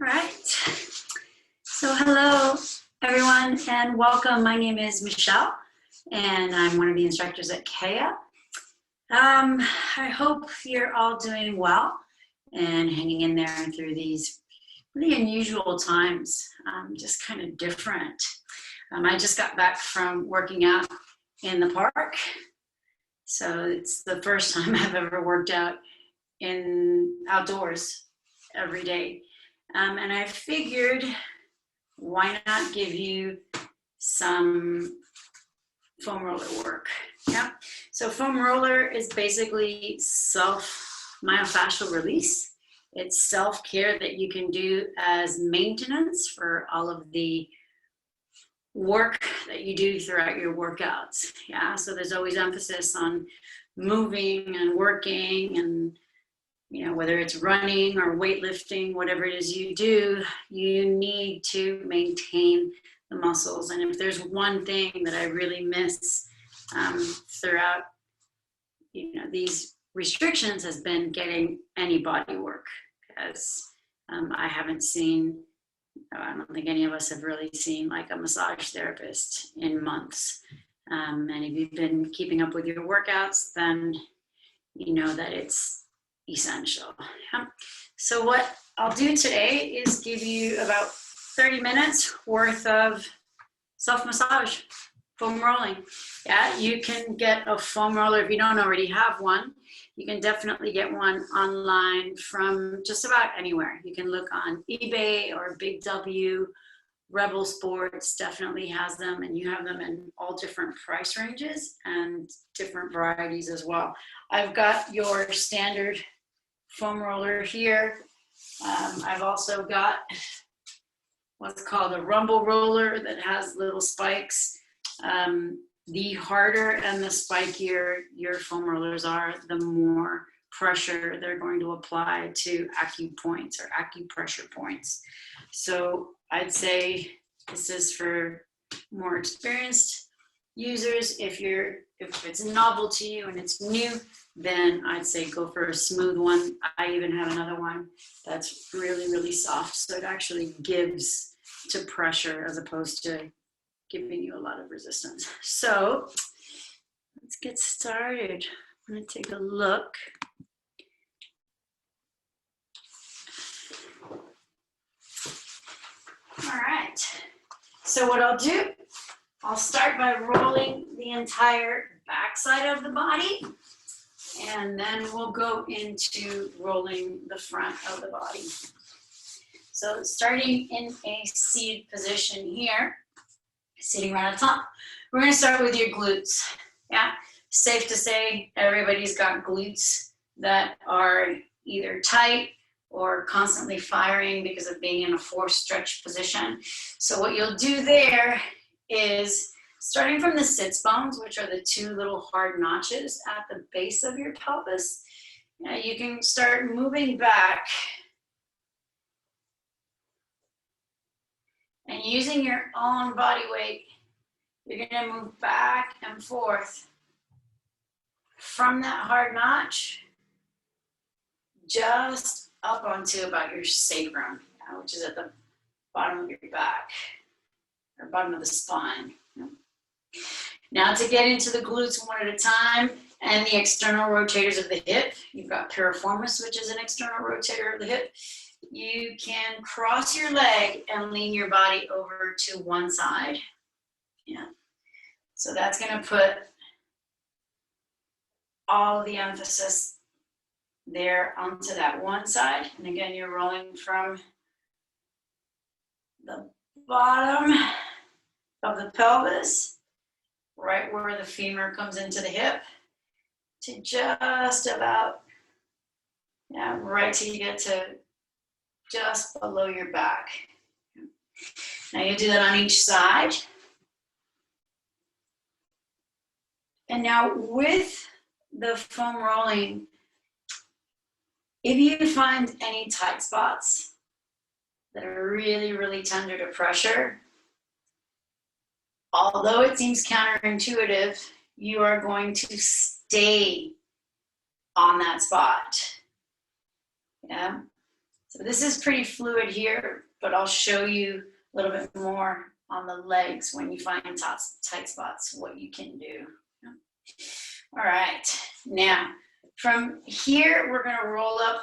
Right. So hello, everyone, and welcome. My name is Michelle, and I'm one of the instructors at Kea. I hope you're all doing well and hanging in there through these really unusual times, just kind of different. I just got back from working out in the park, so it's the first time I've ever worked out outdoors every day. And I figured, why not give you some foam roller work? Yeah. So foam roller is basically myofascial release. It's self-care that you can do as maintenance for all of the work that you do throughout your workouts. Yeah. So there's always emphasis on moving and working, and whether it's running or weightlifting, whatever it is you do, you need to maintain the muscles. And if there's one thing that I really miss throughout, these restrictions, has been getting any body work, because I don't think any of us have really seen like a massage therapist in months. And if you've been keeping up with your workouts, then you know that it's essential. So what I'll do today is give you about 30 minutes worth of self-massage, foam rolling. Yeah, you can get a foam roller if you don't already have one. You can definitely get one online from just about anywhere. You can look on eBay or Big W. Rebel Sports definitely has them, and you have them in all different price ranges and different varieties as well. I've got your standard foam roller here. I've also got what's called a rumble roller that has little spikes. The harder and the spikier your foam rollers are, the more pressure they're going to apply to acupoints or acupressure points. So I'd say this is for more experienced users. If it's novel to you and it's new, then I'd say go for a smooth one. I even have another one that's really, really soft, so it actually gives to pressure as opposed to giving you a lot of resistance. So let's get started. I'm going to take a look. All right. So what I'll do, I'll start by rolling the entire backside of the body, and then we'll go into rolling the front of the body. So starting in a seated position here, sitting right on top, we're going to start with your glutes. Yeah, safe to say everybody's got glutes that are either tight or constantly firing because of being in a forced stretch position. So what you'll do there is, starting from the sits bones, which are the two little hard notches at the base of your pelvis, you can start moving back and using your own body weight. You're going to move back and forth from that hard notch just up onto about your sacrum, which is at the bottom of your back or bottom of the spine. Now to get into the glutes one at a time and the external rotators of the hip, you've got piriformis, which is an external rotator of the hip. You can cross your leg and lean your body over to one side. Yeah. So that's going to put all the emphasis there onto that one side. And again, you're rolling from the bottom of the pelvis, right where the femur comes into the hip, to just about, right till you get to just below your back. Now you do that on each side. And now with the foam rolling, if you find any tight spots that are really, really tender to pressure, although it seems counterintuitive, you are going to stay on that spot. Yeah. So this is pretty fluid here, but I'll show you a little bit more on the legs when you find tight spots, what you can do. All right, now from here, we're gonna roll up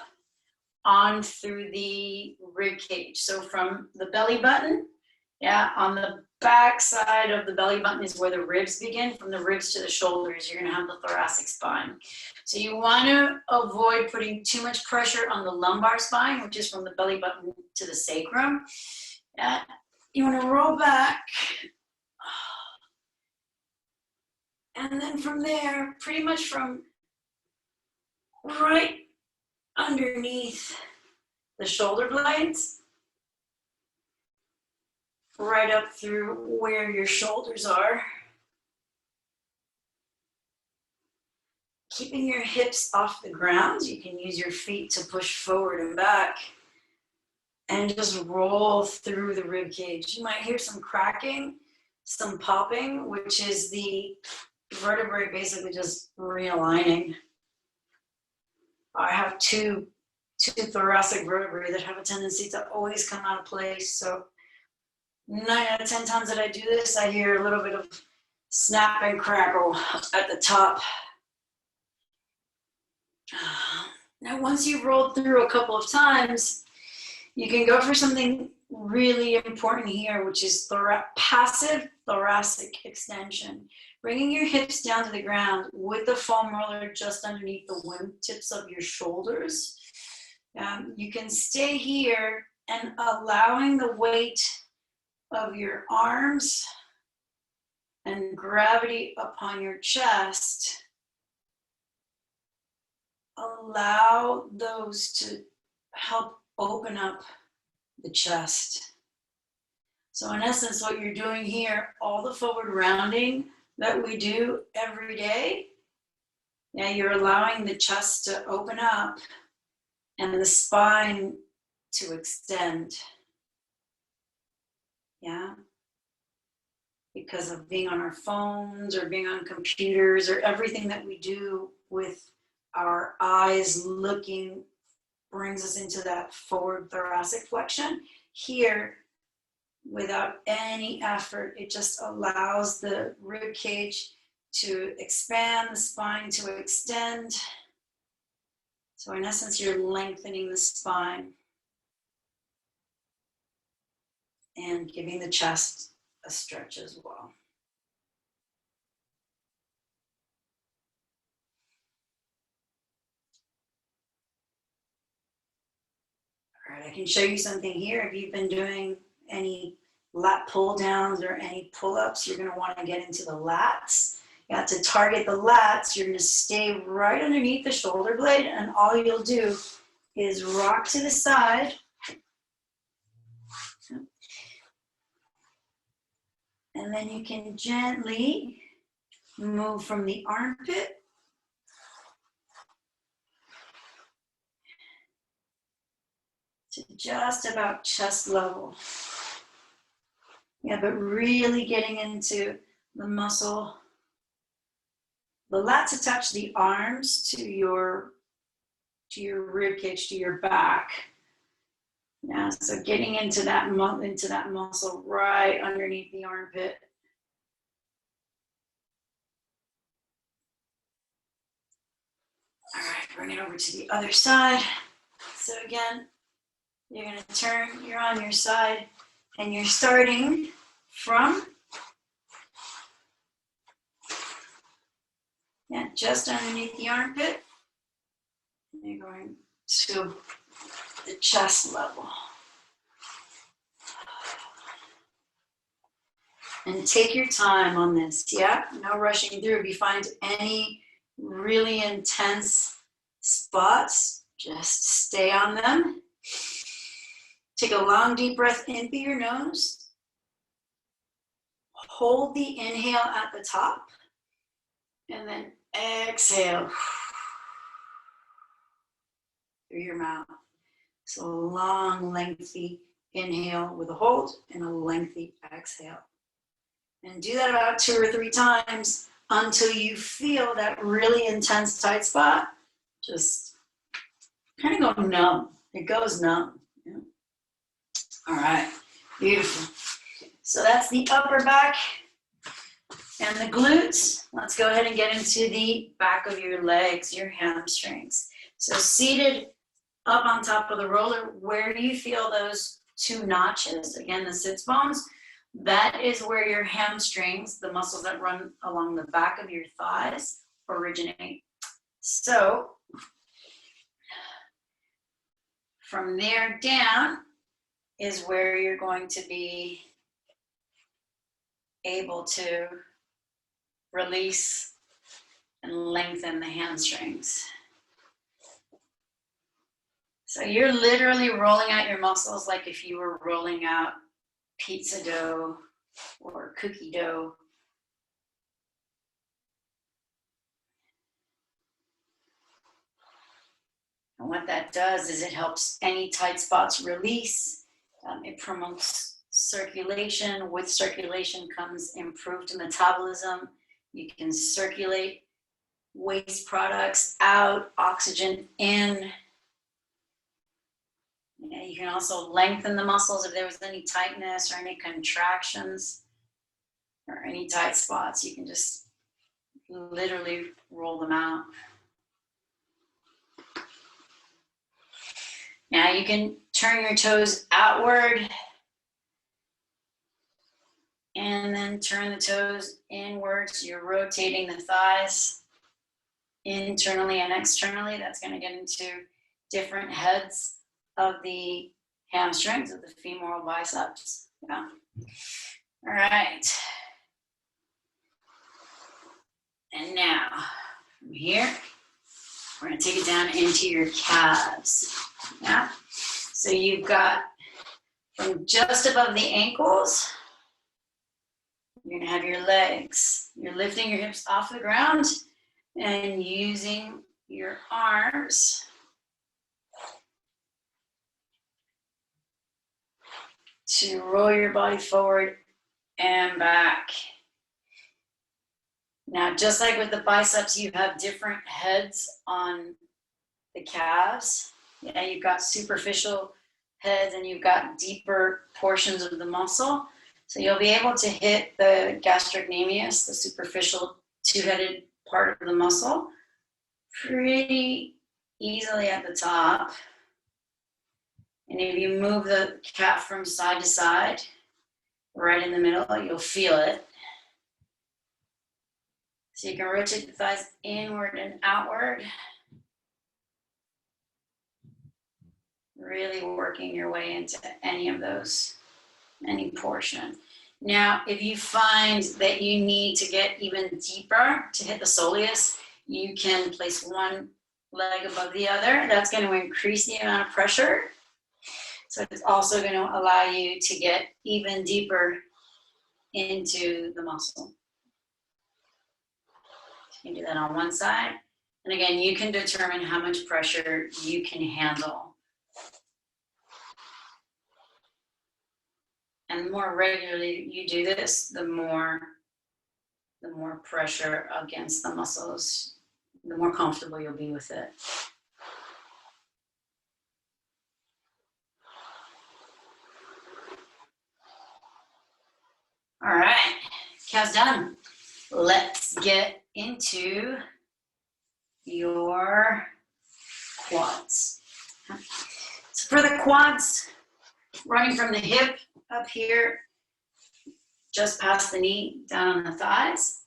on through the rib cage. So from the belly button, yeah, on the back side of the belly button is where the ribs begin. From the ribs to the shoulders, you're gonna have the thoracic spine. So you wanna avoid putting too much pressure on the lumbar spine, which is from the belly button to the sacrum. You wanna roll back. And then from there, pretty much from right underneath the shoulder blades, right up through where your shoulders are. Keeping your hips off the ground, you can use your feet to push forward and back and just roll through the rib cage. You might hear some cracking, some popping, which is the vertebrae basically just realigning. I have two thoracic vertebrae that have a tendency to always come out of place. So 9 out of 10 times that I do this, I hear a little bit of snap and crackle at the top. Now, once you've rolled through a couple of times, you can go for something really important here, which is passive thoracic extension. Bringing your hips down to the ground with the foam roller just underneath the wingtips of your shoulders. You can stay here and allowing the weight of your arms and gravity upon your chest. Allow those to help open up the chest. So in essence, what you're doing here, all the forward rounding that we do every day, you're allowing the chest to open up and the spine to extend. Yeah, because of being on our phones or being on computers or everything that we do with our eyes looking brings us into that forward thoracic flexion. Here, without any effort, it just allows the rib cage to expand, the spine to extend. So in essence, you're lengthening the spine and giving the chest a stretch as well. All right, I can show you something here. If you've been doing any lat pull downs or any pull-ups, you're going to want to get into the lats. You have to target the lats. You're going to stay right underneath the shoulder blade, and all you'll do is rock to the side. And then you can gently move from the armpit to just about chest level. Yeah, but really getting into the muscle. The lats attach the arms to your rib cage, to your back. Yeah, so getting into that muscle right underneath the armpit. All right, bring it over to the other side. So again, you're going to turn, you're on your side, and you're starting from just underneath the armpit. And you're going to the chest level. And take your time on this, yeah? No rushing through. If you find any really intense spots, just stay on them. Take a long, deep breath in through your nose. Hold the inhale at the top. And then exhale through your mouth. So long, lengthy inhale with a hold and a lengthy exhale. And do that about 2 or 3 times until you feel that really intense tight spot. Just kind of go numb. It goes numb. Yeah. All right, beautiful. So that's the upper back and the glutes. Let's go ahead and get into the back of your legs, your hamstrings. So seated up on top of the roller, where do you feel those two notches? Again, the sits bones. That is where your hamstrings, the muscles that run along the back of your thighs, originate. So from there down is where you're going to be able to release and lengthen the hamstrings. So you're literally rolling out your muscles like if you were rolling out pizza dough or cookie dough. And what that does is it helps any tight spots release. It promotes circulation. With circulation comes improved metabolism. You can circulate waste products out, oxygen in. Yeah, you can also lengthen the muscles if there was any tightness or any contractions or any tight spots. You can just literally roll them out. Now you can turn your toes outward and then turn the toes inwards. You're rotating the thighs internally and externally. That's going to get into different heads of the hamstrings, of the femoral biceps. Yeah. All right. And now from here, we're going to take it down into your calves. Yeah. So you've got from just above the ankles, you're going to have your legs. You're lifting your hips off the ground and using your arms to roll your body forward and back. Now, just like with the biceps, you have different heads on the calves. Yeah, you've got superficial heads and you've got deeper portions of the muscle. So you'll be able to hit the gastrocnemius, the superficial two-headed part of the muscle, pretty easily at the top. And if you move the calf from side to side, right in the middle, you'll feel it. So you can rotate the thighs inward and outward. Really working your way into any of those, any portion. Now, if you find that you need to get even deeper to hit the soleus, you can place one leg above the other. That's going to increase the amount of pressure. So it's also going to allow you to get even deeper into the muscle. You can do that on one side. And again, you can determine how much pressure you can handle. And the more regularly you do this, the more pressure against the muscles, the more comfortable you'll be with it. All right, calves done. Let's get into your quads. So for the quads, running from the hip up here, just past the knee, down on the thighs,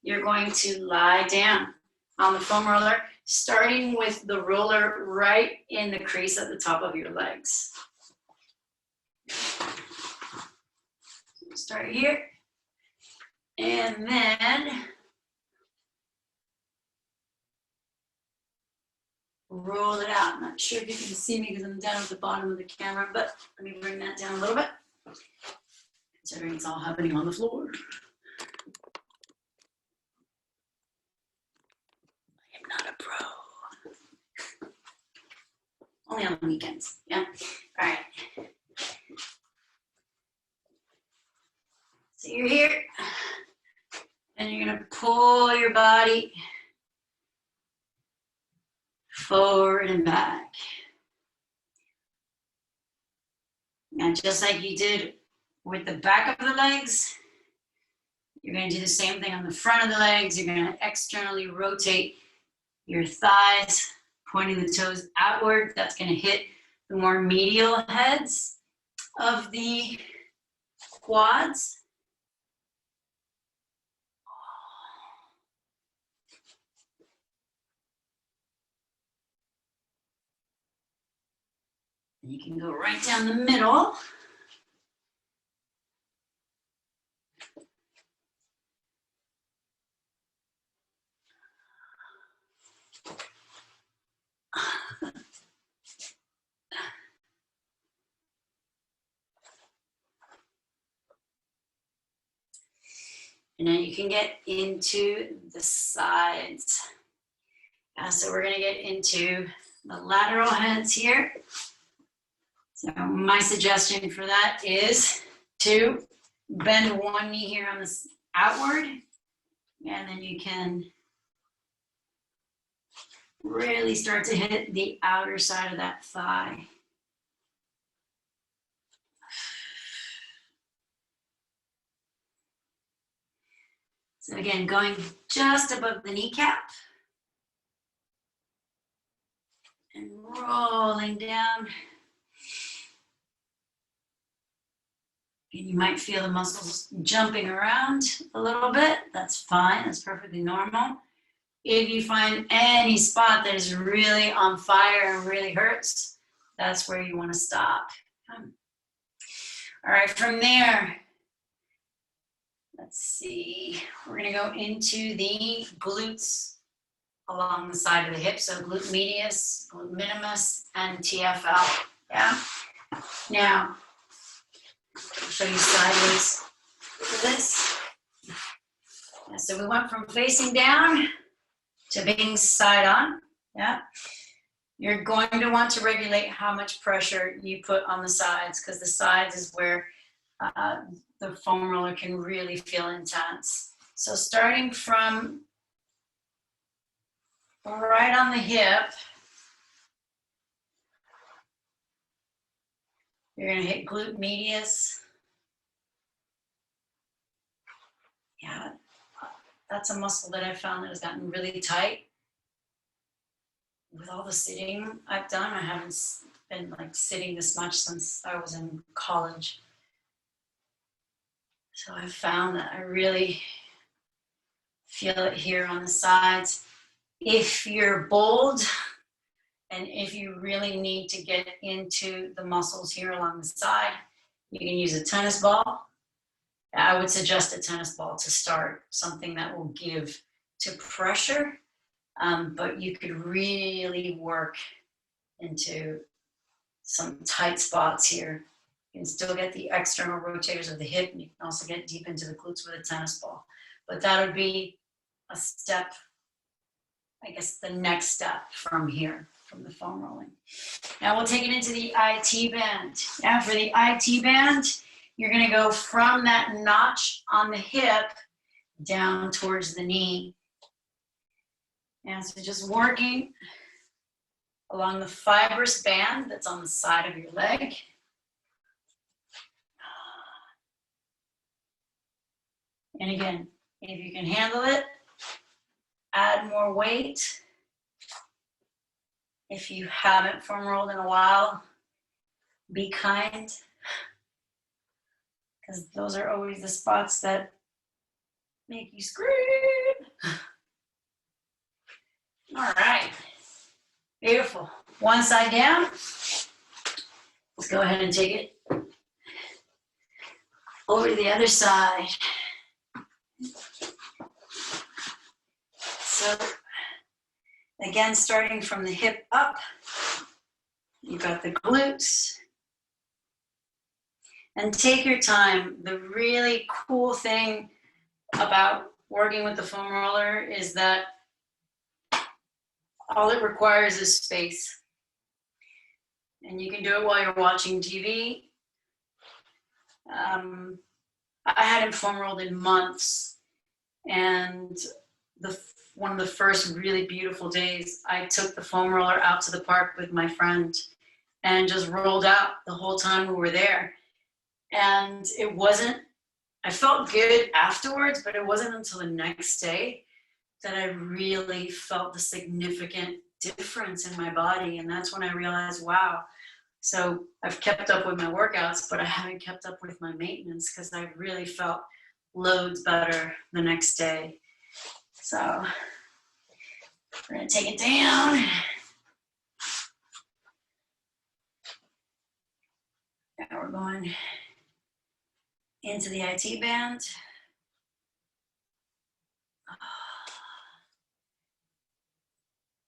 you're going to lie down on the foam roller, starting with the roller right in the crease at the top of your legs. Start here, and then roll it out. I'm not sure if you can see me because I'm down at the bottom of the camera, but let me bring that down a little bit, considering it's all happening on the floor. I am not a pro. Only on the weekends, yeah? All right. So you're here, and you're gonna pull your body forward and back. Now, just like you did with the back of the legs, you're going to do the same thing on the front of the legs. You're going to externally rotate your thighs, pointing the toes outward. That's going to hit the more medial heads of the quads. And you can go right down the middle. And then you can get into the sides. So we're going to get into the lateral heads here. So my suggestion for that is to bend one knee here on this outward, and then you can really start to hit the outer side of that thigh. So again, going just above the kneecap and rolling down. And you might feel the muscles jumping around a little bit. That's fine, that's perfectly normal. If you find any spot that is really on fire and really hurts, that's where you want to stop. All right, from there, let's see, we're going to go into the glutes along the side of the hip. So glute medius, glute minimus, and TFL. Yeah. Now, I'll show you sideways for this. Yeah, so we went from facing down to being side on. Yeah. You're going to want to regulate how much pressure you put on the sides, because the sides is where the foam roller can really feel intense. So starting from right on the hip, you're going to hit glute medius. Yeah, that's a muscle that I found that has gotten really tight. With all the sitting I've done, I haven't been like sitting this much since I was in college. So I found that I really feel it here on the sides. If you're bold and if you really need to get into the muscles here along the side, you can use a tennis ball. I would suggest a tennis ball to start, something that will give to pressure, but you could really work into some tight spots here. You can still get the external rotators of the hip, and you can also get deep into the glutes with a tennis ball. But that would be a step, I guess the next step from here, from the foam rolling. Now we'll take it into the IT band. Now for the IT band, you're going to go from that notch on the hip down towards the knee. And so just working along the fibrous band that's on the side of your leg. And again, if you can handle it, add more weight. If you haven't foam rolled in a while, be kind, because those are always the spots that make you scream. All right, beautiful. One side down. Let's go ahead and take it over to the other side. So again, starting from the hip up, you've got the glutes. And take your time. The really cool thing about working with the foam roller is that all it requires is space. And you can do it while you're watching TV. I hadn't foam rolled in months. And one of the first really beautiful days, I took the foam roller out to the park with my friend. and just rolled out the whole time we were there. And it wasn't, I felt good afterwards, but it wasn't until the next day that I really felt the significant difference in my body. And that's when I realized, wow. So I've kept up with my workouts, but I haven't kept up with my maintenance because I really felt loads better the next day. So we're gonna take it down. Now we're going into the IT band.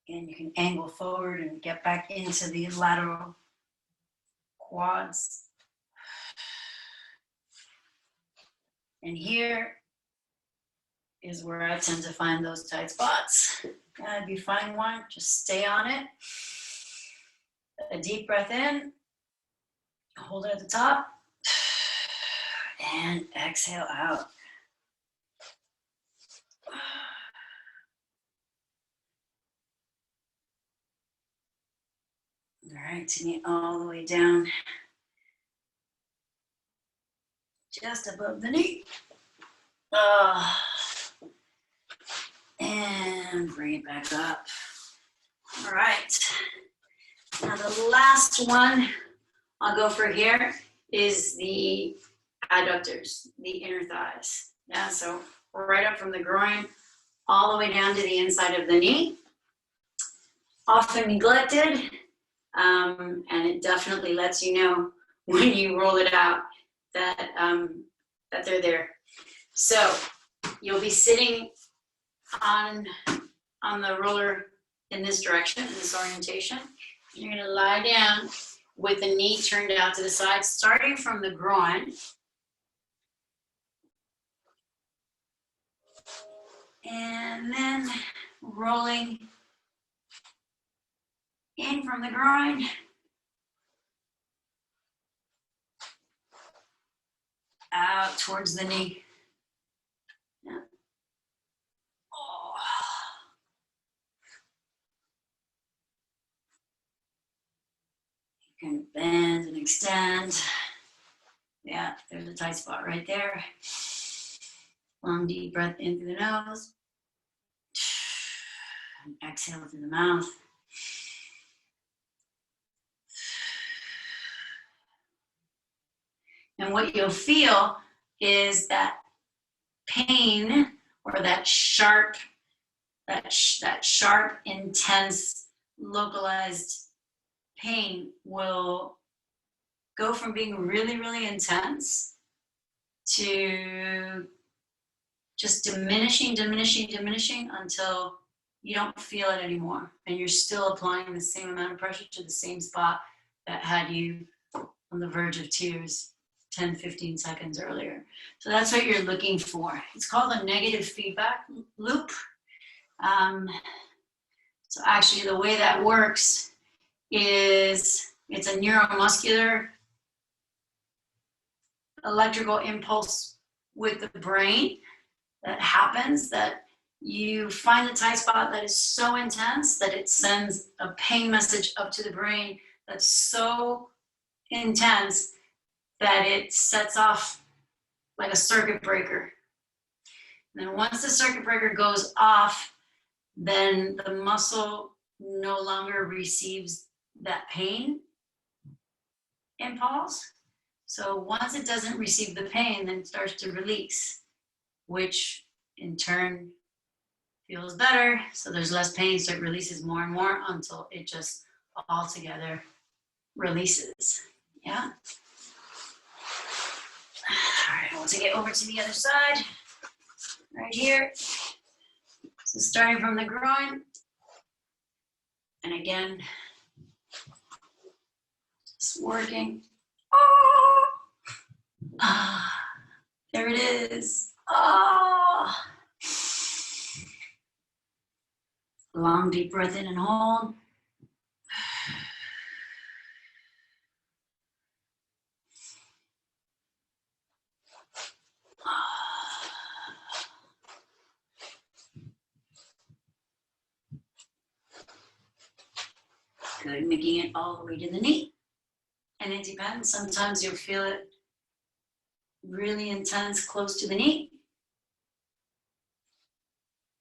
And you can angle forward and get back into the lateral quads. And here is where I tend to find those tight spots. And if you find one, just stay on it. A deep breath in, hold it at the top, and exhale out. All right, take it all the way down, just above the knee. And bring it back up. All right. Now the last one I'll go for here is the adductors, the inner thighs. Yeah, so right up from the groin, all the way down to the inside of the knee. Often neglected, and it definitely lets you know when you roll it out that, that they're there. So you'll be sitting on the roller in this direction, in this orientation. You're gonna lie down with the knee turned out to the side, starting from the groin. And then rolling in from the groin. Out towards the knee. Yeah. Oh. You can bend and extend. Yeah, there's a tight spot right there. Long deep breath in through the nose. And exhale through the mouth. And what you'll feel is that pain, or that sharp, intense, localized pain will go from being really, really intense to just diminishing until you don't feel it anymore. And you're still applying the same amount of pressure to the same spot that had you on the verge of tears 10, 15 seconds earlier. So that's what you're looking for. It's called a negative feedback loop. So actually the way that works is it's a neuromuscular electrical impulse with the brain that happens, that you find the tight spot that is so intense that it sends a pain message up to the brain that's so intense that it sets off like a circuit breaker. And then once the circuit breaker goes off, then the muscle no longer receives that pain impulse. So once it doesn't receive the pain, then it starts to release, which in turn feels better. So there's less pain, so it releases more and more until it just altogether releases. Yeah. All right, we'll take it over to the other side, right here. So starting from the groin, and again, just working. Oh, there it is. Oh. Long deep breath in and hold. Good, making it all the way to the knee. And it depends. Sometimes you'll feel it really intense close to the knee.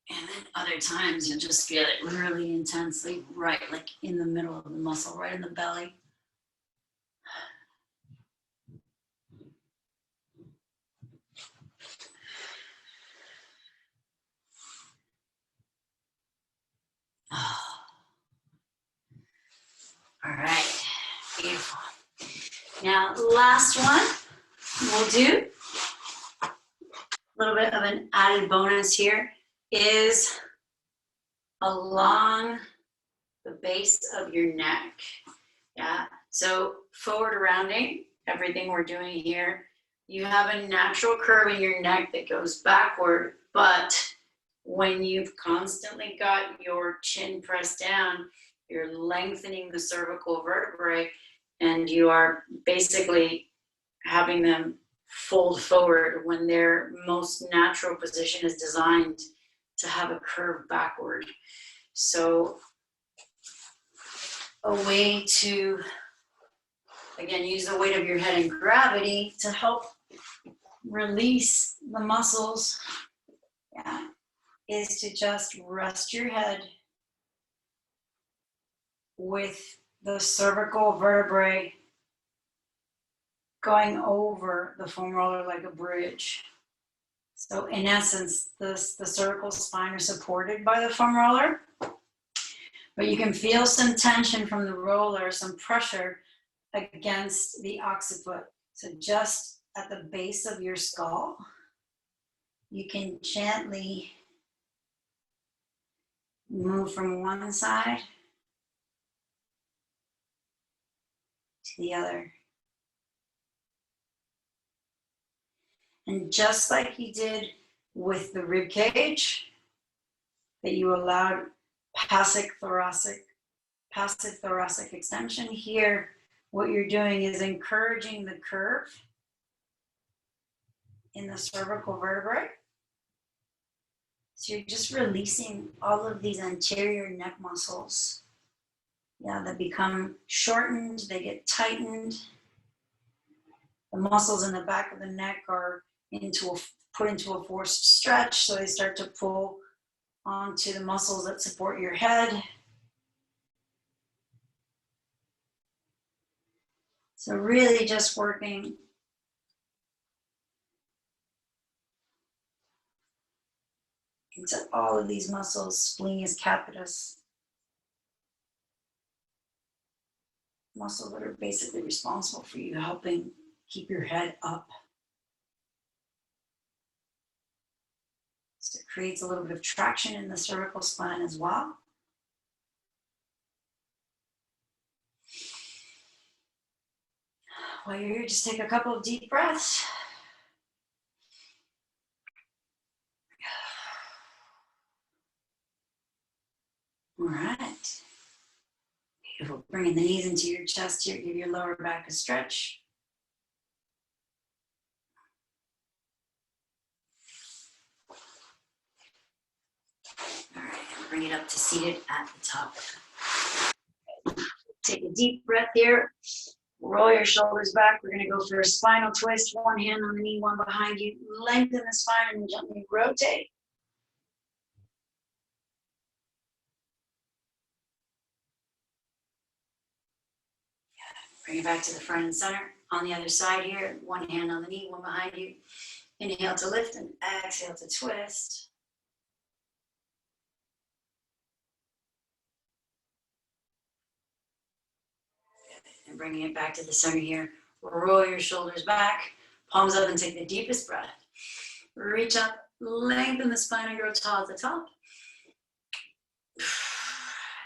And then other times you'll just feel it really intensely right, like in the middle of the muscle, right in the belly. All right, beautiful. Now, last one we'll do, a little bit of an added bonus here, is along the base of your neck. Yeah, so forward rounding, everything we're doing here, you have a natural curve in your neck that goes backward, but when you've constantly got your chin pressed down, you're lengthening the cervical vertebrae and you are basically having them fold forward when their most natural position is designed to have a curve backward. So a way to, again, use the weight of your head and gravity to help release the muscles, yeah, is to just rest your head with the cervical vertebrae going over the foam roller like a bridge. So in essence, the cervical spine is supported by the foam roller, but you can feel some tension from the roller, some pressure against the occiput. So just at the base of your skull, you can gently move from one side to the other. And just like you did with the rib cage, that you allowed passive thoracic extension, here what you're doing is encouraging the curve in the cervical vertebrae. So you're just releasing all of these anterior neck muscles. Yeah, that become shortened, they get tightened. The muscles in the back of the neck are put into a forced stretch, so they start to pull onto the muscles that support your head. So really just working into all of these muscles, splenius capitis, muscles that are basically responsible for you helping keep your head up. So it creates a little bit of traction in the cervical spine as well. While you're here, just take a couple of deep breaths. All right. Beautiful. Bringing the knees into your chest here, give your lower back a stretch. All right, bring it up to seated at the top. Take a deep breath here. Roll your shoulders back. We're gonna go for a spinal twist. One hand on the knee, one behind you. Lengthen the spine and gently rotate. Bring it back to the front and center. On the other side here, one hand on the knee, one behind you. Inhale to lift and exhale to twist. And bringing it back to the center here. Roll your shoulders back, palms up and take the deepest breath. Reach up, lengthen the spine and grow tall at the top.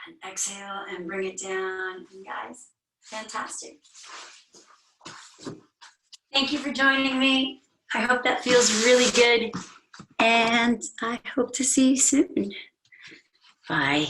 And exhale and bring it down. And guys, fantastic. Thank you for joining me. I hope that feels really good. And I hope to see you soon. Bye.